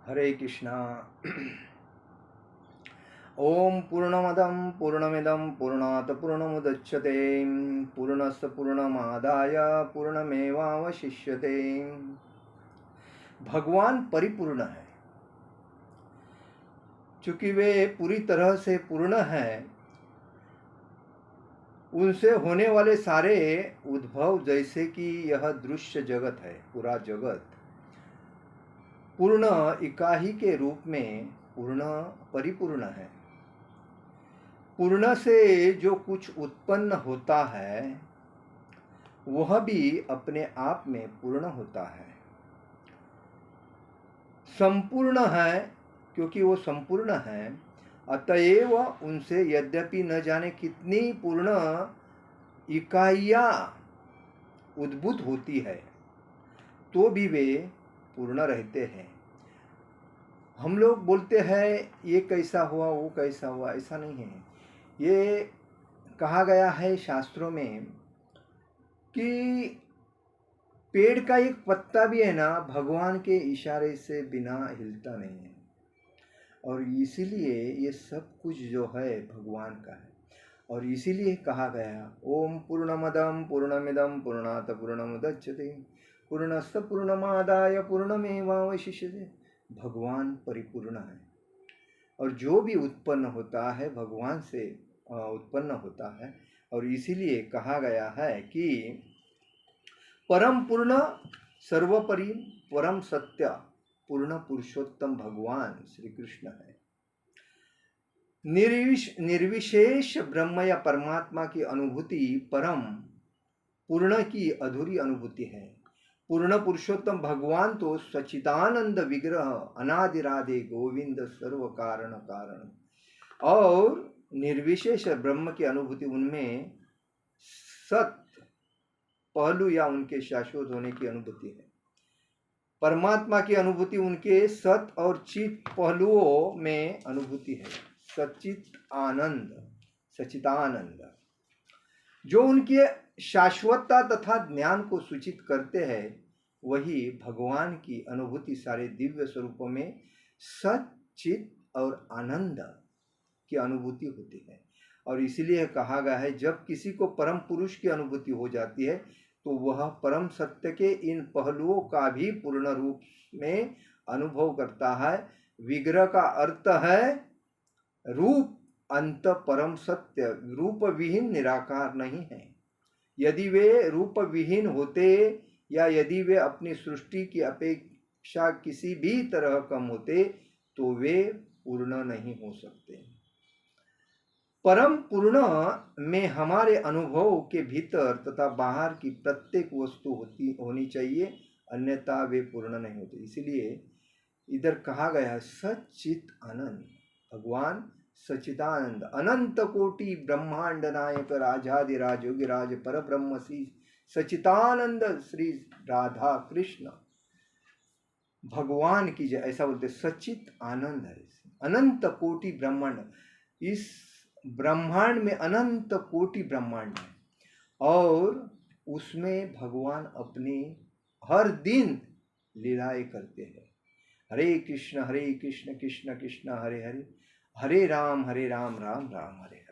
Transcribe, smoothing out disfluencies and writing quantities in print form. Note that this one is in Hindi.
हरे कृष्णा। ओम पूर्णमदं पूर्णमिदं पूर्णात् पूर्णमुदच्यते पूर्णस्य पूर्णमादाय पूर्णमेवावशिष्यते। भगवान परिपूर्ण है। चूंकि वे पूरी तरह से पूर्ण है, उनसे होने वाले सारे उद्भव, जैसे कि यह दृश्य जगत है, पूरा जगत पूर्ण इकाई के रूप में पूर्ण परिपूर्ण है। पूर्ण से जो कुछ उत्पन्न होता है वह भी अपने आप में पूर्ण होता है, संपूर्ण है, क्योंकि वो संपूर्ण है। अतएव उनसे यद्यपि न जाने कितनी पूर्ण इकाइयां उद्भूत होती है, तो भी वे पूर्ण रहते हैं। हम लोग बोलते हैं ये कैसा हुआ, वो कैसा हुआ, ऐसा नहीं है। ये कहा गया है शास्त्रों में कि पेड़ का एक पत्ता भी है ना, भगवान के इशारे से बिना हिलता नहीं है। और इसीलिए ये सब कुछ जो है भगवान का है। और इसीलिए कहा गया ओम पूर्णमदं पूर्णमिदं पूर्णात् पूर्णमुदच्यते पूर्णस्य पूर्णमादाय पूर्णमेवावशिष्यते। भगवान परिपूर्ण है और जो भी उत्पन्न होता है भगवान से उत्पन्न होता है। और इसीलिए कहा गया है कि परम पूर्ण सर्वोपरि परम सत्य पूर्ण पुरुषोत्तम भगवान श्री कृष्ण है। निर्विशेष ब्रह्म या परमात्मा की अनुभूति परम पूर्ण की अधूरी अनुभूति है। पूर्ण पुरुषोत्तम भगवान तो सच्चिदानंद विग्रह अनादिराधे गोविंद सर्व कारण कारण, और निर्विशेष ब्रह्म की अनुभूति उनमें सत पहलू या उनके शाश्वत होने की अनुभूति है। परमात्मा की अनुभूति उनके सत और चित पहलुओं में अनुभूति है। सच्चित आनंद, सच्चिदानंद, जो उनके शाश्वतता तथा ज्ञान को सूचित करते हैं, वही भगवान की अनुभूति सारे दिव्य स्वरूपों में सच्चित और आनंद की अनुभूति होती है। और इसीलिए कहा गया है जब किसी को परम पुरुष की अनुभूति हो जाती है तो वह परम सत्य के इन पहलुओं का भी पूर्ण रूप में अनुभव करता है। विग्रह का अर्थ है रूप, अंत परम सत्य रूप विहीन निराकार नहीं है। यदि वे रूप विहीन होते या यदि वे अपनी सृष्टि की अपेक्षा किसी भी तरह कम होते तो वे पूर्ण नहीं हो सकते। परम पूर्ण में हमारे अनुभव के भीतर तथा बाहर की प्रत्येक वस्तु होनी चाहिए, अन्यथा वे पूर्ण नहीं होते। इसलिए इधर कहा गया है सच्चित आनंद, भगवान सच्चिदानंद, अनंत कोटि ब्रह्मांड नायक राजाधिराज योगिराज पर ब्रह्म श्री सच्चिदानंद श्री राधा कृष्ण भगवान की जय, ऐसा बोलते। सच्चित आनंद है, अनंत कोटि ब्रह्मांड। इस ब्रह्मांड में अनंत कोटि ब्रह्मांड है और उसमें भगवान अपनी हर दिन लीलाएं करते हैं। हरे कृष्ण कृष्ण कृष्ण हरे हरे, हरे राम राम राम हरे हरे।